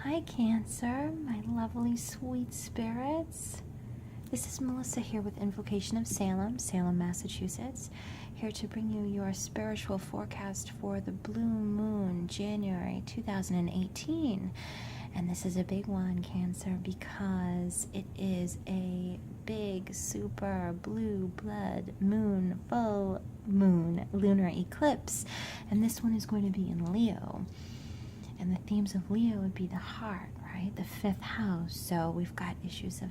Hi Cancer, my lovely sweet spirits. This is Melissa here with Invocation of Salem, Salem, Massachusetts, here to bring you your spiritual forecast for the blue moon, January 2018. And this is a big one, Cancer, because it is a big, super blue blood moon, full moon lunar eclipse. And this one is going to be in Leo. And the themes of Leo would be the heart, right? The fifth house. So we've got issues of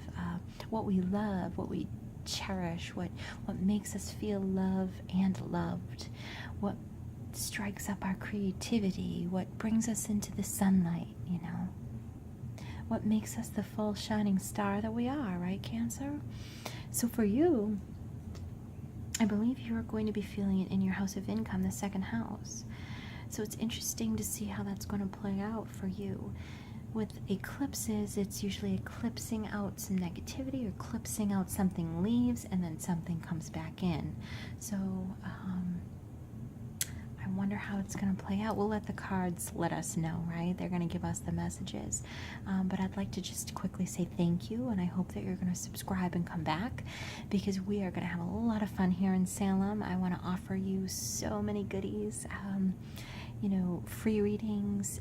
what we love, what we cherish, what makes us feel love and loved, what strikes up our creativity, what brings us into the sunlight, you know, what makes us the full shining star that we are, right, Cancer? So for you, I believe you're going to be feeling it in your house of income, the second house. So it's interesting to see how that's going to play out for you. With eclipses, it's usually eclipsing out some negativity or eclipsing out something leaves and then something comes back in. So I wonder how it's going to play out. We'll let the cards let us know, right? They're going to give us the messages. But I'd like to just quickly say thank you, and I hope that you're going to subscribe and come back, because we are going to have a lot of fun here in Salem. I want to offer you so many goodies. You know, free readings,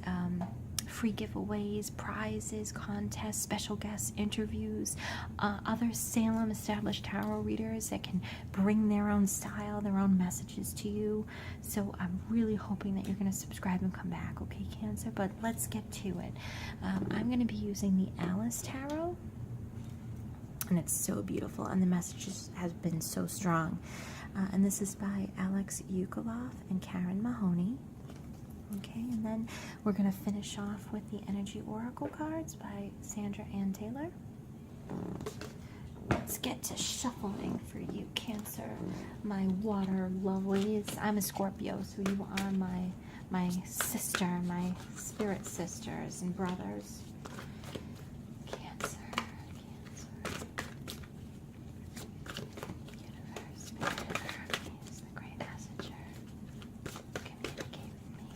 free giveaways, prizes, contests, special guests, interviews, other Salem established tarot readers that can bring their own style, their own messages to you. So I'm really hoping that you're going to subscribe and come back, okay, Cancer? But let's get to it. I'm going to be using the Alice Tarot, and it's so beautiful, and the messages have been so strong. And this is by Alex Ukoloff and Karen Mahoney. Okay, and then we're going to finish off with the Energy Oracle cards by Sandra Ann Taylor. Let's get to shuffling for you, Cancer, my water lovelies. I'm a Scorpio, so you are my sister, my spirit sisters and brothers. Cancer, Cancer. Universe, please, the great messenger. Communicate with me.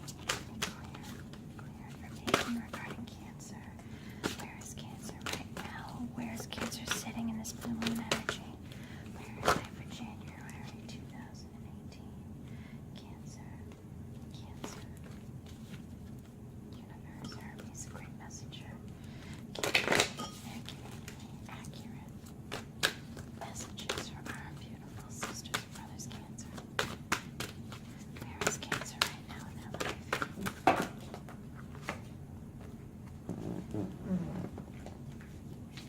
Clear information regarding Cancer. Where is Cancer right now? Where is Cancer sitting in this blue moon energy? Where is it for January 2018? Cancer. Cancer. Universe, Hermes, the great messenger. They're giving me accurate messages for our beautiful sisters and brothers, Cancer. Where is Cancer right now in their life? Where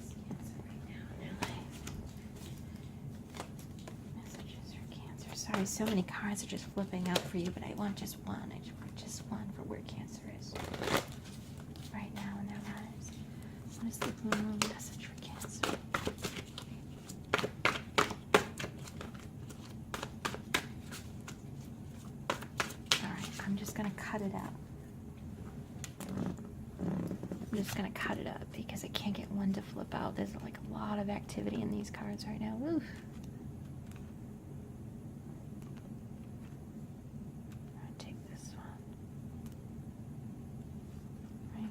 is Cancer right now in their life? Messages for Cancer. Sorry, so many cards are just flipping out for you, but I want just one. I just want just one for where Cancer is right now in their lives. What is the blue moon message for Cancer? Alright, I'm just going to cut it out. I'm just going to cut it up because I can't get one to flip out. There's like a lot of activity in these cards right now. Woo. I'll take this one. Right.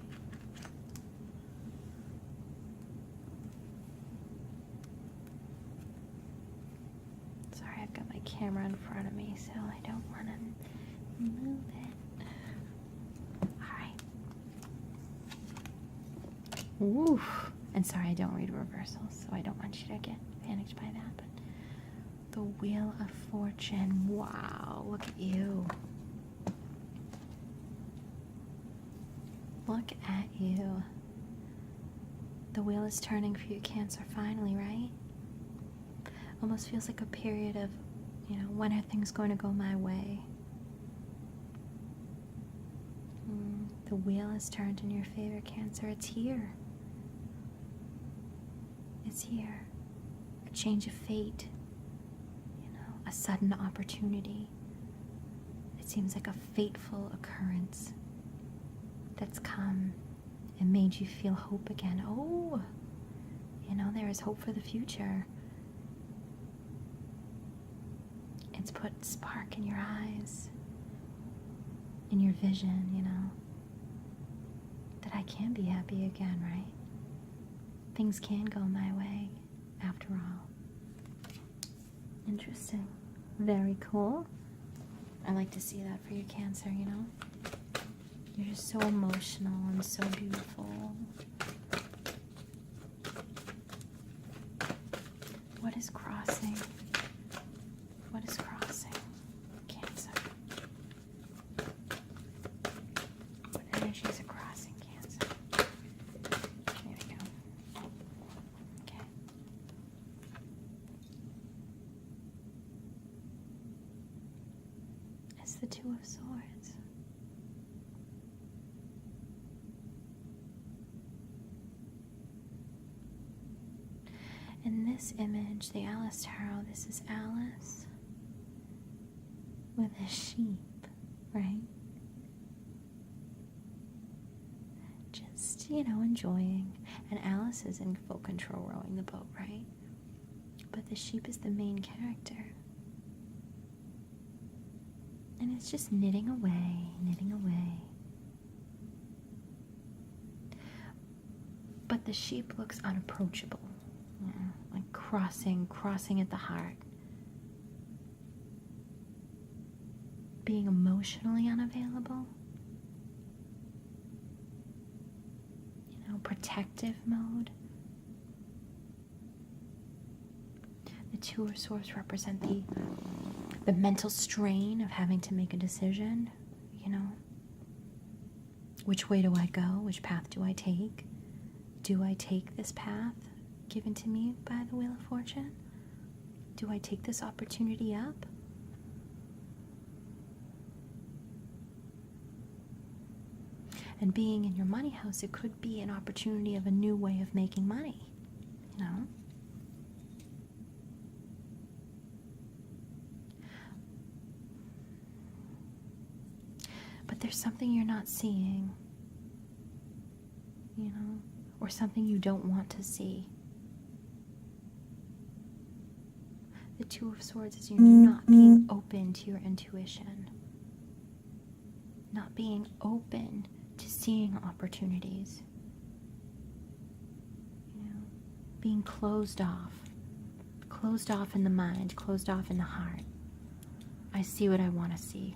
Sorry, I've got my camera in front of me, so I don't want to move it. Alright. Woo. And sorry, I don't read reversals, so I don't want you to get panicked by that. But the Wheel of Fortune. Wow, look at you. Look at you. The wheel is turning for you, Cancer, finally, right? Almost feels like a period of, you know, when are things going to go my way? The wheel is turned in your favor, Cancer. It's here. It's here. A change of fate. You know, a sudden opportunity. It seems like a fateful occurrence that's come and made you feel hope again. Oh, you know, there is hope for the future. It's put spark in your eyes, in your vision, you know, that that I can be happy again, right? Things can go my way after all. Interesting. Very cool. I like to see that for you, Cancer, you know? You're just so emotional and so beautiful. What is crossing? What is crossing? Cancer. What energies are crossing, Cancer? There we go. Okay. It's the Two of Swords. In this image, the Alice Tarot, this is Alice with a sheep, right? Just, enjoying. And Alice is in full control rowing the boat, right? But the sheep is the main character. And it's just knitting away, knitting away. But the sheep looks unapproachable. Like crossing at the heart. Being emotionally unavailable. Protective mode. The Two of Swords represent the mental strain of having to make a decision, Which way do I go? Which path do I take? Do I take this path given to me by the Wheel of Fortune? Do I take this opportunity up? And being in your money house, it could be an opportunity of a new way of making money, But there's something you're not seeing, or something you don't want to see. The Two of Swords is you're not being open to your intuition. Not being open to seeing opportunities. Being closed off. Closed off in the mind, closed off in the heart. I see what I want to see.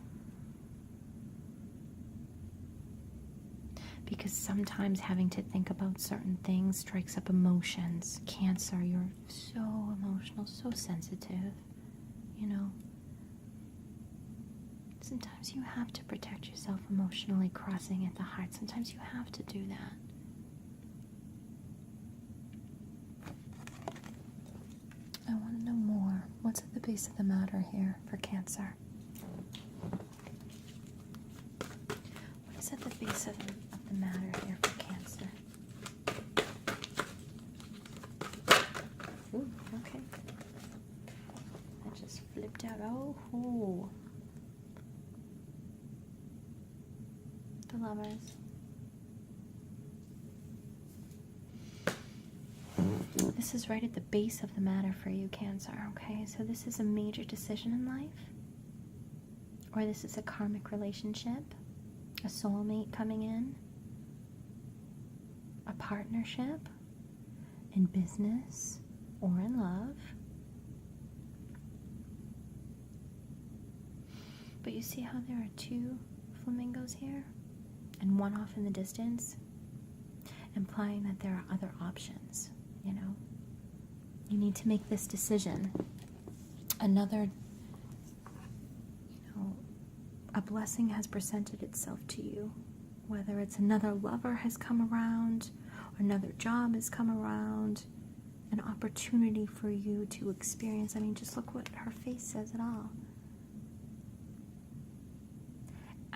Because sometimes having to think about certain things strikes up emotions. Cancer, you're so emotional, so sensitive, Sometimes you have to protect yourself emotionally, crossing at the heart. Sometimes you have to do that. I want to know more. What's at the base of the matter here for Cancer? What is at the base of the matter here for Cancer? Ooh, okay. That just flipped out. Oh. The Lovers. This is right at the base of the matter for you, Cancer, okay? So this is a major decision in life. Or this is a karmic relationship. A soulmate coming in. A partnership. In business or in love. But you see how there are two flamingos here? And one off in the distance, implying that there are other options, You need to make this decision. Another, a blessing has presented itself to you. Whether it's another lover has come around, or another job has come around, an opportunity for you to experience. I mean, just look what her face says at all.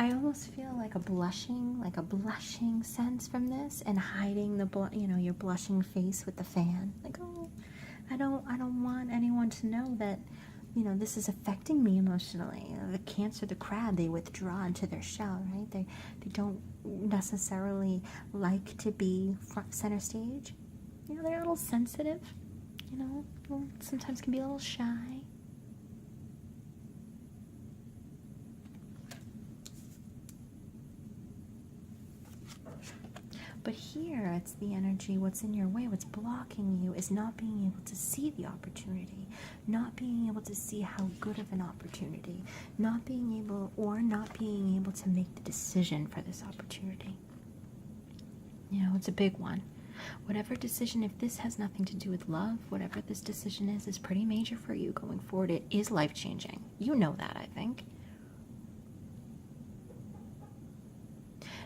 I almost feel like a blushing sense from this, and hiding your blushing face with the fan. Like, oh, I don't want anyone to know that, this is affecting me emotionally. The Cancer, the crab, they withdraw into their shell, right? They don't necessarily like to be front center stage. They're a little sensitive, sometimes can be a little shy. But here, it's the energy, what's in your way, what's blocking you is not being able to see the opportunity, not being able to see how good of an opportunity, not being able to make the decision for this opportunity. You know, it's a big one. Whatever decision, if this has nothing to do with love, whatever this decision is pretty major for you going forward. It is life-changing. You know that, I think.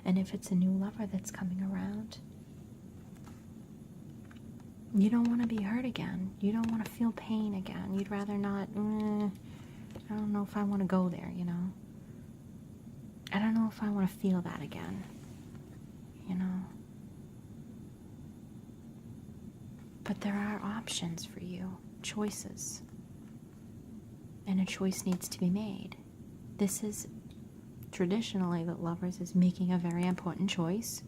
And if it's a new lover that's coming around, you don't want to be hurt again. You don't want to feel pain again. You'd rather not, I don't know if I want to go there, you know. I don't know if I want to feel that again, you know. But there are options for you, choices. And a choice needs to be made. This is traditionally that lovers is making a very important choice,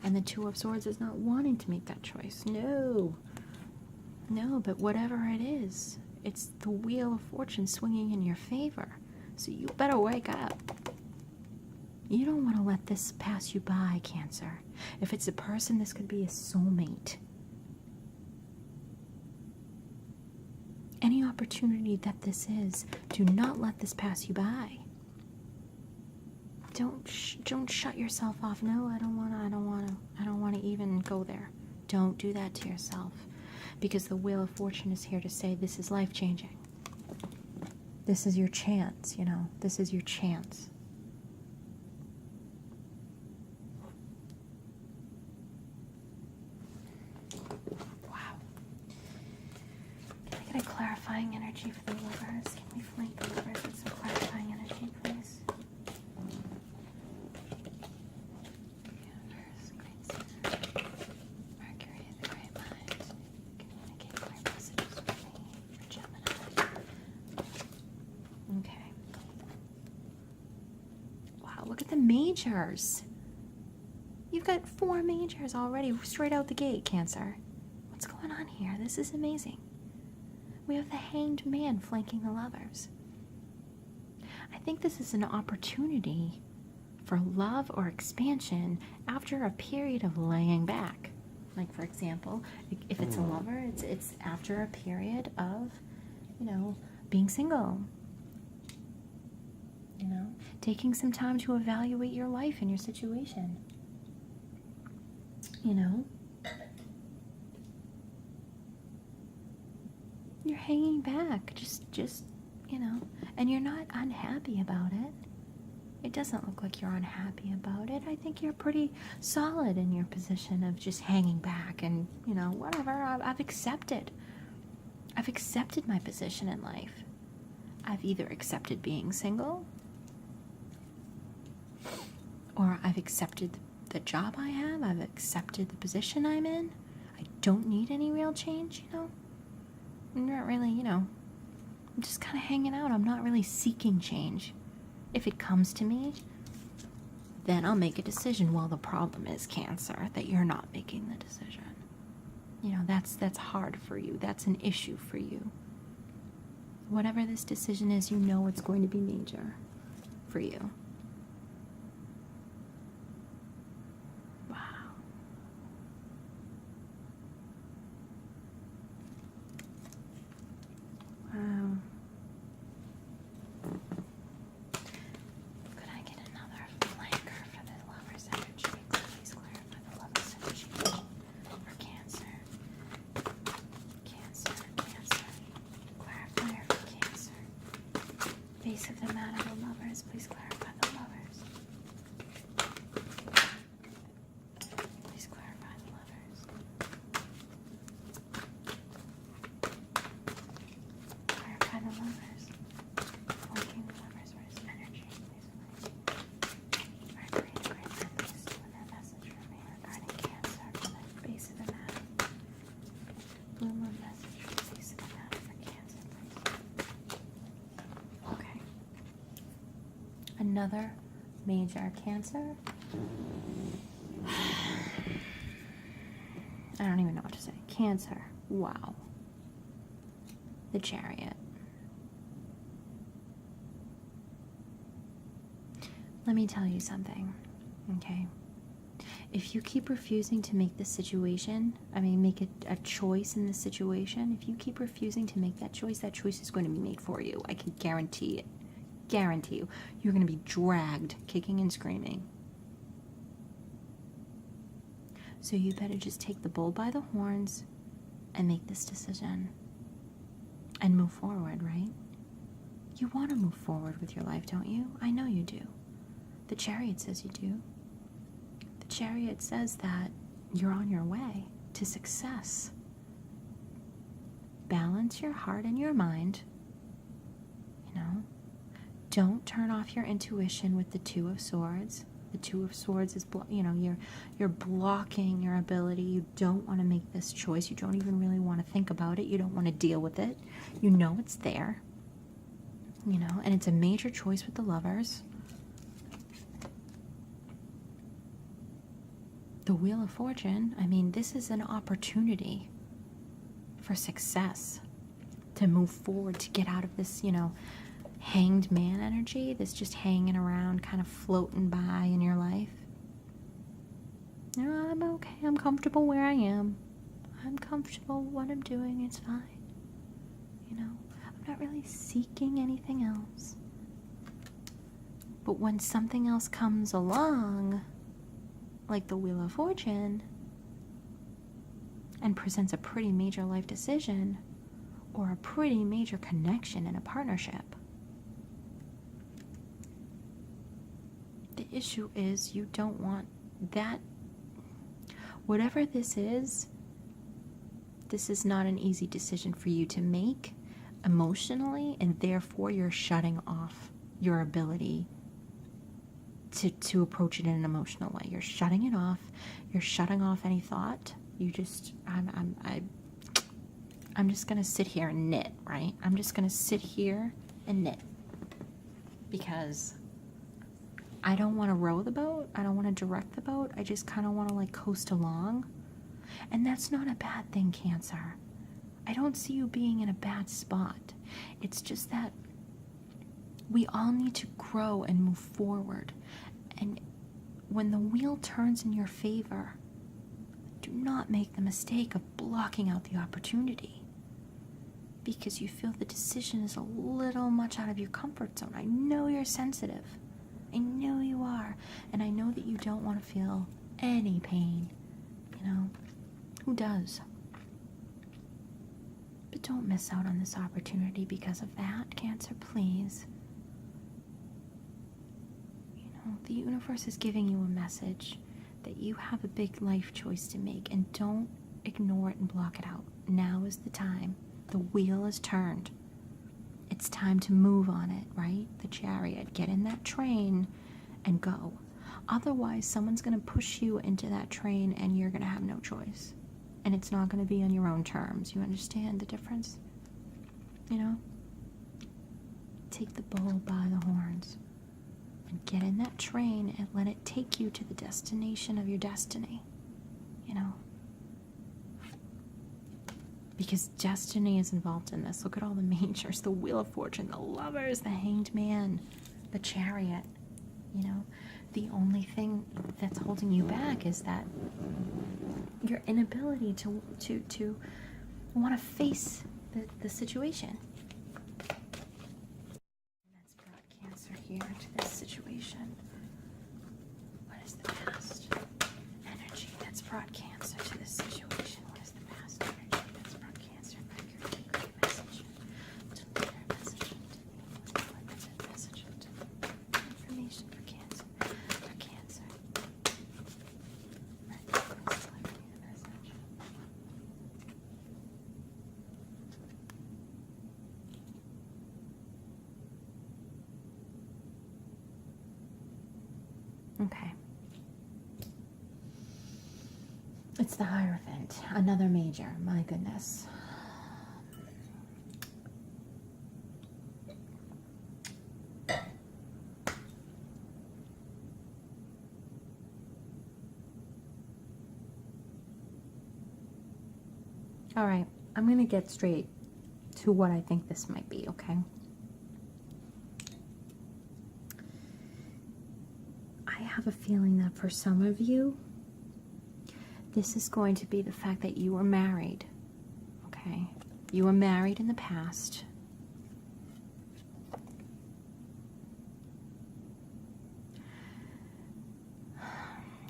and the Two of Swords is not wanting to make that choice. No, but whatever it is, it's the Wheel of Fortune swinging in your favor, so you better wake up. You don't want to let this pass you by, Cancer. If it's a person, this could be a soulmate. Any opportunity that this is, do not let this pass you by. Don't shut yourself off. No, I don't want to even go there. Don't do that to yourself, because the Wheel of Fortune is here to say this is life-changing. This is your chance, you know. This is your chance. Wow. Can I get a clarifying energy for the lovers? Can we flank the lovers with some clarifying energy, please? Majors. You've got 4 majors already, straight out the gate, Cancer. What's going on here? This is amazing. We have the Hanged Man flanking the lovers. I think this is an opportunity for love or expansion after a period of laying back. Like, for example, if it's a lover, it's after a period of, you know, being single. You know, taking some time to evaluate your life and your situation. You know, you're hanging back, just, you know, and you're not unhappy about it. It doesn't look like you're unhappy about it. I think you're pretty solid in your position of just hanging back and, you know, whatever. I've accepted my position in life. I've either accepted being single, or I've accepted the job I have, I've accepted the position I'm in. I don't need any real change, you know. I'm not really, you know, I'm just kind of hanging out. I'm not really seeking change. If it comes to me, then I'll make a decision. Well, the problem is, Cancer, that you're not making the decision. You know, that's hard for you. That's an issue for you. Whatever this decision is, you know it's going to be major for you. Wow. Could I get another flanker for the lover's energy? Please clarify the lover's energy for Cancer. Cancer. Clarifier for Cancer. Base of the mat of the lovers. Please clarify the lovers. Please clarify the lovers. Clarify the lovers. Flanking the lovers for his energy. Please. Mercury, the great man, please deliver a message for me regarding Cancer from the base of the mat. Blue moon message from the base of the mat for Cancer, please. Okay. Another major Cancer. I don't even know what to say. Cancer. Wow. The Chariot. Let me tell you something, okay? If you keep refusing to make this situation, make a choice in this situation, if you keep refusing to make that choice is going to be made for you. I can guarantee it. Guarantee you. You're going to be dragged, kicking and screaming. So you better just take the bull by the horns and make this decision and move forward, right? You want to move forward with your life, don't you? I know you do. The Chariot says you do. The Chariot says that you're on your way to success. Balance your heart and your mind. Don't turn off your intuition with the Two of Swords. The Two of Swords is, you're blocking your ability. You don't want to make this choice. You don't even really want to think about it. You don't want to deal with it. You know it's there. And it's a major choice with the Lovers. The Wheel of Fortune, this is an opportunity for success, to move forward, to get out of this, hanged man energy that's just hanging around, kind of floating by in your life. I'm okay. I'm comfortable where I am. I'm comfortable with what I'm doing. It's fine. I'm not really seeking anything else. But when something else comes along, like the Wheel of Fortune, and presents a pretty major life decision or a pretty major connection in a partnership, the issue is you don't want that. Whatever this is not an easy decision for you to make emotionally, and therefore you're shutting off your ability to approach it in an emotional way. You're shutting it off. You're shutting off any thought. I'm just gonna sit here and knit, right? I'm just gonna sit here and knit because I don't want to row the boat. I don't want to direct the boat. I just kind of want to coast along. And that's not a bad thing, Cancer. I don't see you being in a bad spot. It's just that we all need to grow and move forward. And when the wheel turns in your favor, do not make the mistake of blocking out the opportunity because you feel the decision is a little much out of your comfort zone. I know you're sensitive. I know you are. And I know that you don't want to feel any pain. Who does? But don't miss out on this opportunity because of that, Cancer, please. The universe is giving you a message that you have a big life choice to make, and don't ignore it and block it out. Now is the time. The wheel is turned. It's time to move on it, right? The Chariot. Get in that train and go. Otherwise, someone's going to push you into that train and you're going to have no choice. And it's not going to be on your own terms. You understand the difference? Take the bull by the horns and get in that train and let it take you to the destination of your destiny. Because destiny is involved in this. Look at all the majors, the Wheel of Fortune, the Lovers, the Hanged Man, the Chariot. The only thing that's holding you back is that your inability to want to face the situation. And that's brought Cancer here to this situation. What is the past energy that's brought Cancer to this situation? What is the past energy that's brought Cancer back here to give a message? Deliver a message to me. Deliver a message to me. Information for Cancer. For Cancer. Deliver me a message. Okay. It's the Hierophant, another major. My goodness. All right, I'm going to get straight to what I think this might be, okay? I have a feeling that for some of you, This is going to be the fact that you were married. Okay? You were married in the past.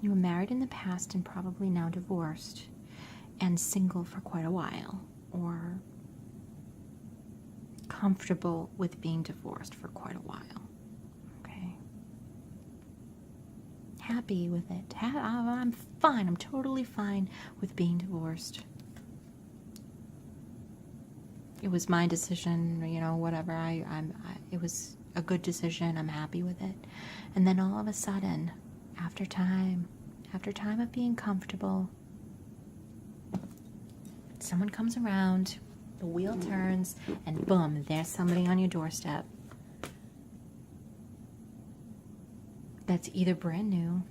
You were married in the past and probably now divorced and single for quite a while, or comfortable with being divorced for quite a while. Okay? Happy with it. I'm fine. I'm totally fine with being divorced. It was my decision, you know, whatever. It was a good decision. I'm happy with it. And then all of a sudden, after time of being comfortable, someone comes around, the wheel turns, and boom, there's somebody on your doorstep that's either brand new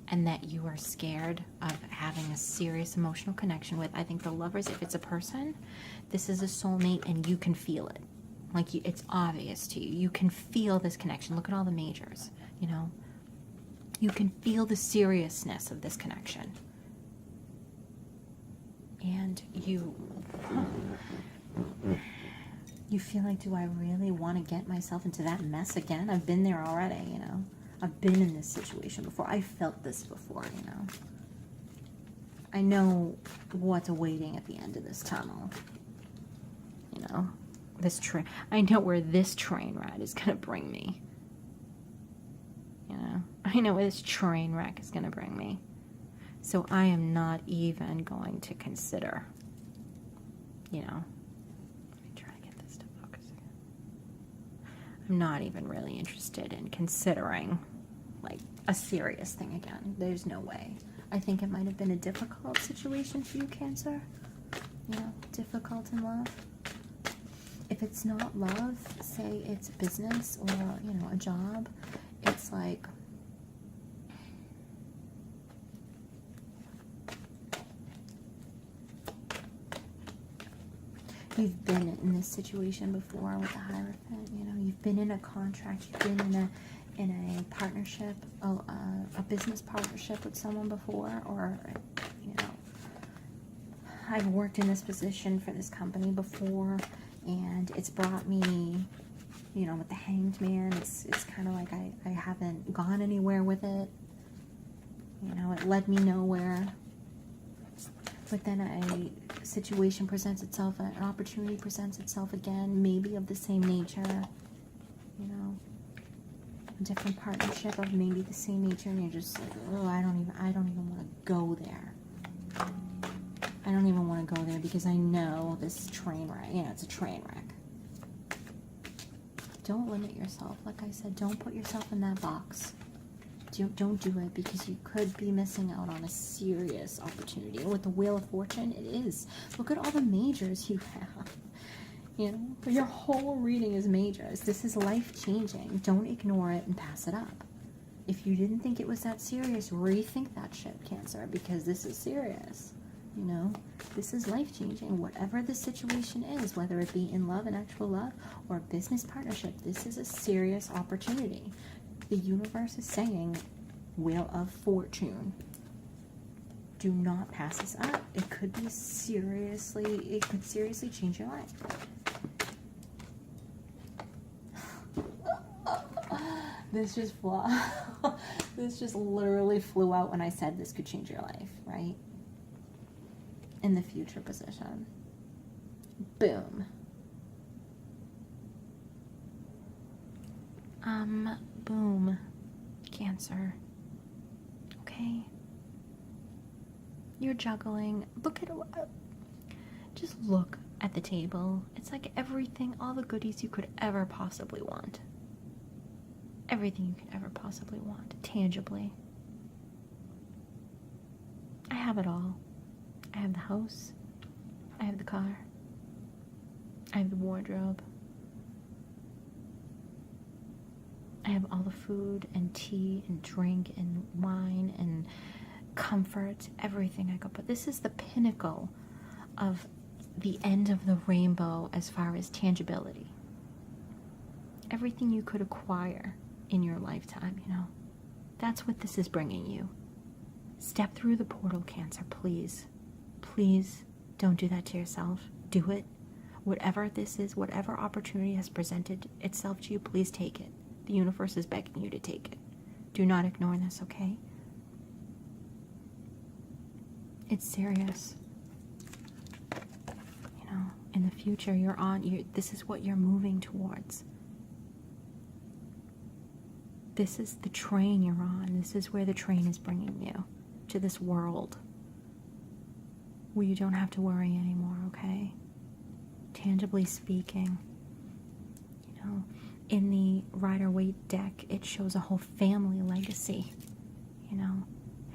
and that you are scared of having a serious emotional connection with. I think the lovers, if it's a person, this is a soulmate and you can feel it. Like, it's obvious to you. You can feel this connection. Look at all the majors, you know. You can feel the seriousness of this connection. And you feel like, do I really want to get myself into that mess again? I've been there already, you know. I've been in this situation before. I felt this before, you know. I know what's awaiting at the end of this tunnel. You know, this train. I know where this train ride is going to bring me. You know, I know where this train wreck is going to bring me. So I am not even going to consider, you know, let me try to get this to focus again. I'm not even really interested in considering, like, a serious thing again. There's no way. I think it might have been a difficult situation for you, Cancer. You know, difficult in love. If it's not love, say it's business or, you know, a job, it's like, you've been in this situation before with the Hierophant. You know, you've been in a contract, you've been in a partnership, a business partnership with someone before, or, you know, I've worked in this position for this company before, and it's brought me, you know, with the Hanged Man, it's kind of like I haven't gone anywhere with it. You know, it led me nowhere. But then a situation presents itself, an opportunity presents itself again, maybe of the same nature. You know, a different partnership of maybe the same nature, and you're just like, oh, I don't even want to go there. I don't even want to go there because I know this train wreck. Yeah, it's a train wreck. Don't limit yourself. Like I said, don't put yourself in that box. Don't do it, because you could be missing out on a serious opportunity. And with the Wheel of Fortune, it is. Look at all the majors you have. You know, your whole reading is majors. This is life-changing. Don't ignore it and pass it up. If you didn't think it was that serious, rethink that shit, Cancer, because this is serious. You know, this is life-changing. Whatever the situation is, whether it be in love, in actual love, or a business partnership, this is a serious opportunity. The universe is saying, Wheel of Fortune. Do not pass this up. It could seriously change your life. This just literally flew out when I said this could change your life, right? In the future position. Boom. Boom. Cancer. Okay? You're juggling. Look at it. Just look at the table. It's like everything, all the goodies you could ever possibly want. Everything you could ever possibly want, tangibly. I have it all. I have the house. I have the car. I have the wardrobe. I have all the food and tea and drink and wine and comfort, everything I could put. This is the pinnacle of the end of the rainbow as far as tangibility. Everything you could acquire in your lifetime, you know. That's what this is bringing you. Step through the portal, Cancer, please. Please don't do that to yourself. Do it. Whatever this is, whatever opportunity has presented itself to you, please take it. The universe is begging you to take it. Do not ignore this, okay? It's serious. You know, in the future, this is what you're moving towards. This is the train you're on. This is where the train is bringing you, to this world where you don't have to worry anymore, okay? Tangibly speaking, you know, in the Rider-Waite deck, it shows a whole family legacy, you know.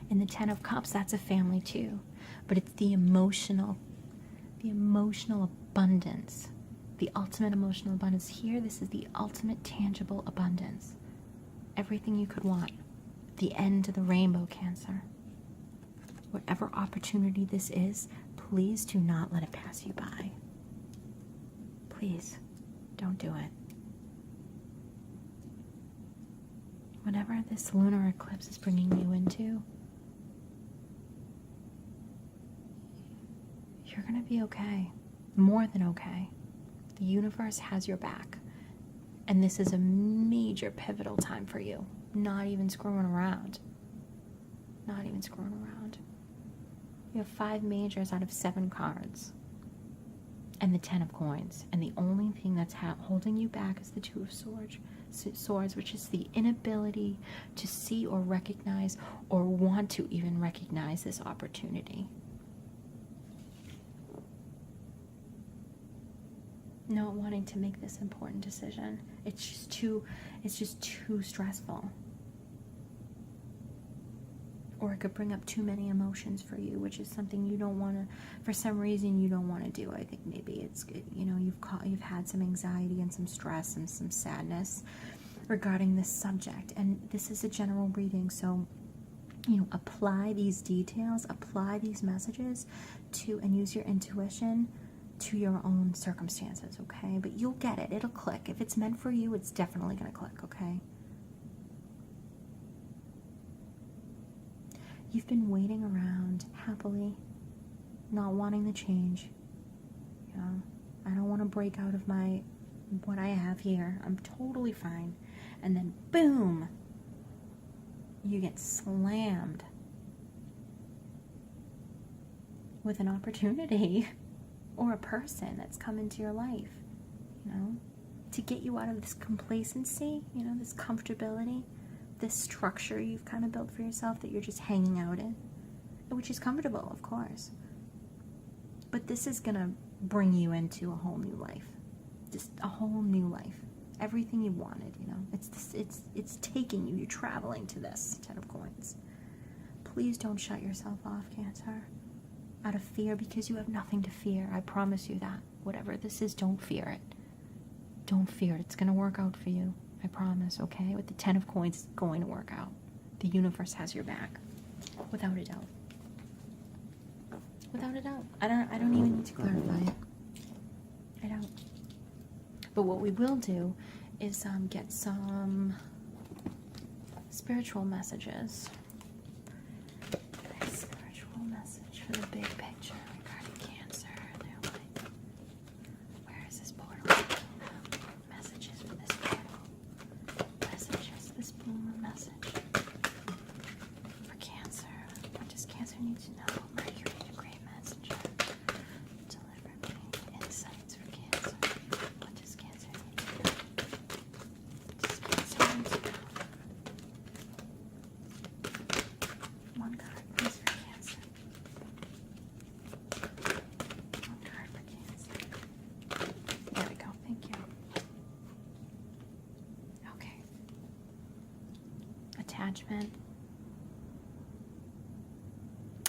In the Ten of Cups, that's a family too. But it's the emotional abundance, the ultimate emotional abundance. Here, this is the ultimate tangible abundance. Everything you could want. The end of the rainbow, Cancer. Whatever opportunity this is, please do not let it pass you by. Please, don't do it. Whatever this lunar eclipse is bringing you into, you're going to be okay. More than okay. The universe has your back. And this is a major pivotal time for you. Not even screwing around. Not even screwing around. You have 5 majors out of 7 cards. And the 10 of coins. And the only thing that's holding you back is the 2 of swords, which is the inability to see or recognize or want to even recognize this opportunity. Not wanting to make this important decision. It's just too stressful. Or it could bring up too many emotions for you, which is something you don't want to, for some reason you don't want to do. I think maybe it's, you know, you've had some anxiety and some stress and some sadness regarding this subject. And this is a general reading, so, you know, apply these details, apply these messages to, and use your intuition to your own circumstances, okay? But you'll get it. It'll click. If it's meant for you, it's definitely going to click, okay? You've been waiting around happily, not wanting the change. You know, I don't want to break out of what I have here. I'm totally fine. And then, boom, you get slammed with an opportunity or a person that's come into your life, you know, to get you out of this complacency, you know, this comfortability, this structure you've kind of built for yourself that you're just hanging out in, which is comfortable, of course. But this is going to bring you into a whole new life, just a whole new life. Everything you wanted, you know, it's taking you, you're traveling to this 10 of coins. Please don't shut yourself off, Cancer, out of fear, because you have nothing to fear. I promise you that. Whatever this is, don't fear it. Don't fear it. It's going to work out for you. I promise, okay? With the 10 of coins, it's going to work out. The universe has your back. Without a doubt. Without a doubt. I don't even need to clarify it. I don't. But what we will do is get some spiritual messages. A spiritual message for the big picture regarding Cancer. Where is this portal? Messages for this portal. Messages. This bloomer message for Cancer. What does Cancer need to know? Mercury, the great messenger. Deliver me insights for Cancer. What does Cancer need to know? What does Cancer need to know? One card, please, for Cancer. One card for Cancer. There we go. Thank you. Okay. Attachment.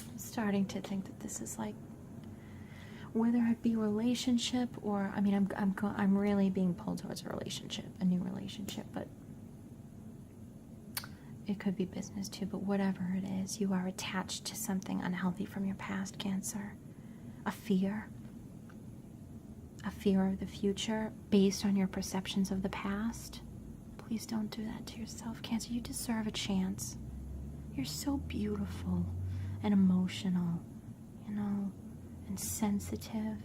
I'm starting to think that this is like, whether it be relationship or, I mean, I'm really being pulled towards a relationship, a new relationship, but it could be business too. But whatever it is, you are attached to something unhealthy from your past, Cancer. A fear of the future based on your perceptions of the past. Please don't do that to yourself, Cancer. You deserve a chance. You're so beautiful. and emotional, and sensitive.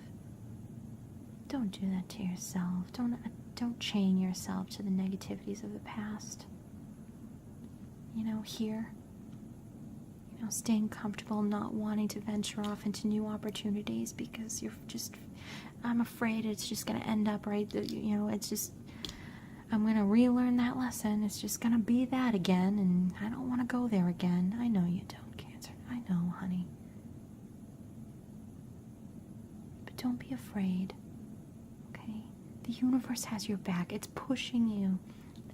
Don't do that to yourself. Don't chain yourself to the negativities of the past. Here, staying comfortable, not wanting to venture off into new opportunities because I'm afraid it's just going to end up right. It's just, I'm going to relearn that lesson. It's just going to be that again, and I don't want to go there again. I know you don't, Cancer. I know, honey. But don't be afraid, okay? The universe has your back. It's pushing you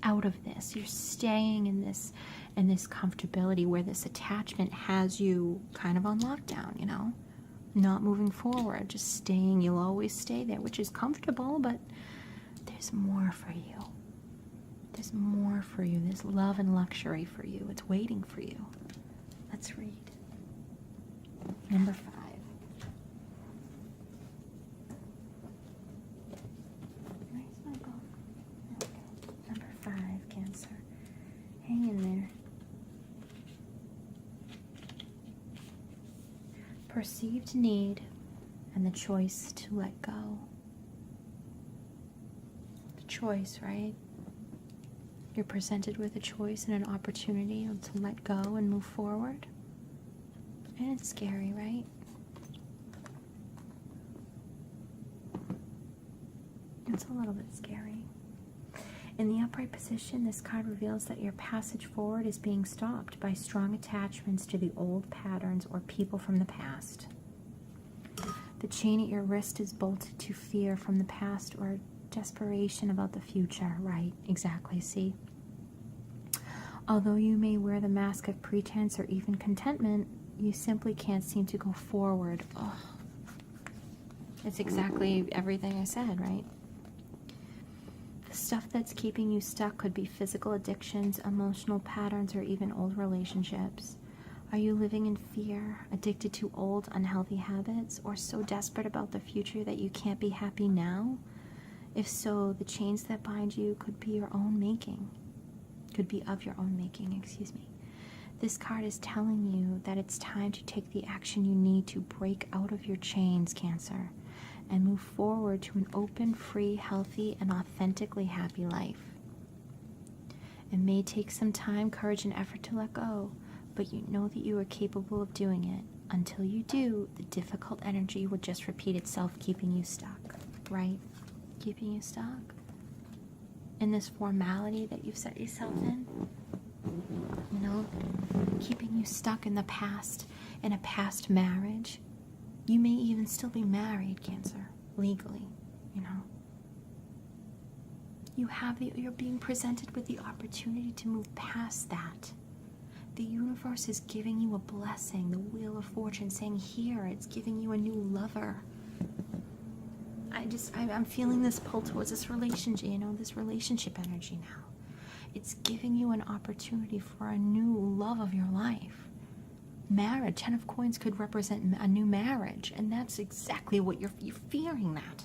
out of this. You're staying in this comfortability where this attachment has you kind of on lockdown, not moving forward, just staying. You'll always stay there, which is comfortable, but there's more for you. There's more for you. There's love and luxury for you. It's waiting for you. Let's read. Number 5. Where's my book? Okay. Number 5, Cancer. Hang in there. Perceived need and the choice to let go. The choice, right? You're presented with a choice and an opportunity to let go and move forward. And it's scary, right? It's a little bit scary. In the upright position, this card reveals that your passage forward is being stopped by strong attachments to the old patterns or people from the past. The chain at your wrist is bolted to fear from the past or desperation about the future. Right, exactly, see? Although you may wear the mask of pretense or even contentment, you simply can't seem to go forward. Oh, it's exactly everything I said, right? The stuff that's keeping you stuck could be physical addictions, emotional patterns, or even old relationships. Are you living in fear, addicted to old, unhealthy habits, or so desperate about the future that you can't be happy now? If so, the chains that bind you could be your own making. Could be of your own making, excuse me. This card is telling you that it's time to take the action you need to break out of your chains, Cancer, and move forward to an open, free, healthy, and authentically happy life. It may take some time, courage, and effort to let go, but you know that you are capable of doing it. Until you do, the difficult energy would just repeat itself, keeping you stuck, right? Keeping you stuck in this formality that you've set yourself in. Keeping you stuck in the past, in a past marriage. You may even still be married, Cancer, legally, You're being presented with the opportunity to move past that. The universe is giving you a blessing, the Wheel of Fortune saying here, it's giving you a new lover. I'm feeling this pull towards this relationship, this relationship energy now. It's giving you an opportunity for a new love of your life. Marriage, 10 of Coins could represent a new marriage, and that's exactly what you're fearing that.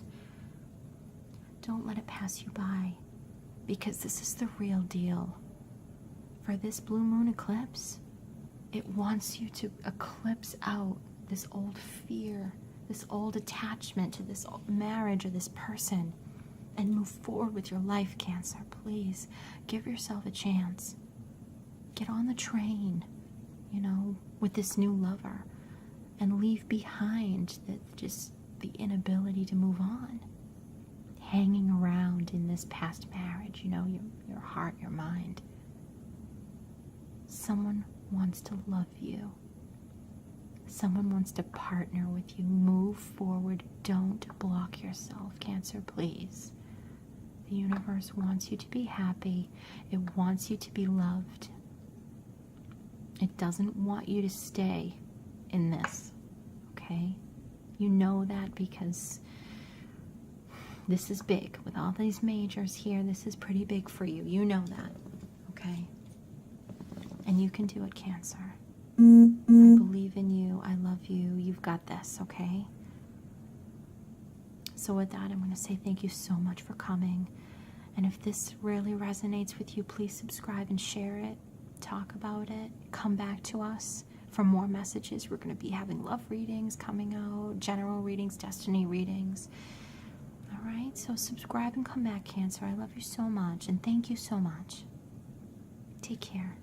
Don't let it pass you by, because this is the real deal. For this blue moon eclipse, it wants you to eclipse out this old fear, this old attachment to this marriage or this person, and move forward with your life, Cancer. Please, give yourself a chance. Get on the train, with this new lover, and leave behind the inability to move on. Hanging around in this past marriage, your heart, your mind. Someone wants to love you. Someone wants to partner with you. Move forward. Don't block yourself, Cancer, please. The universe wants you to be happy. It wants you to be loved. It doesn't want you to stay in this, okay? You know that because this is big. With all these majors here, this is pretty big for you. You know that, okay? And you can do it, Cancer. I believe in you. I love you. You've got this, okay? So with that, I'm going to say thank you so much for coming. And if this really resonates with you, please subscribe and share it. Talk about it. Come back to us for more messages. We're going to be having love readings coming out, general readings, destiny readings. All right, so subscribe and come back, Cancer. I love you so much, and thank you so much. Take care.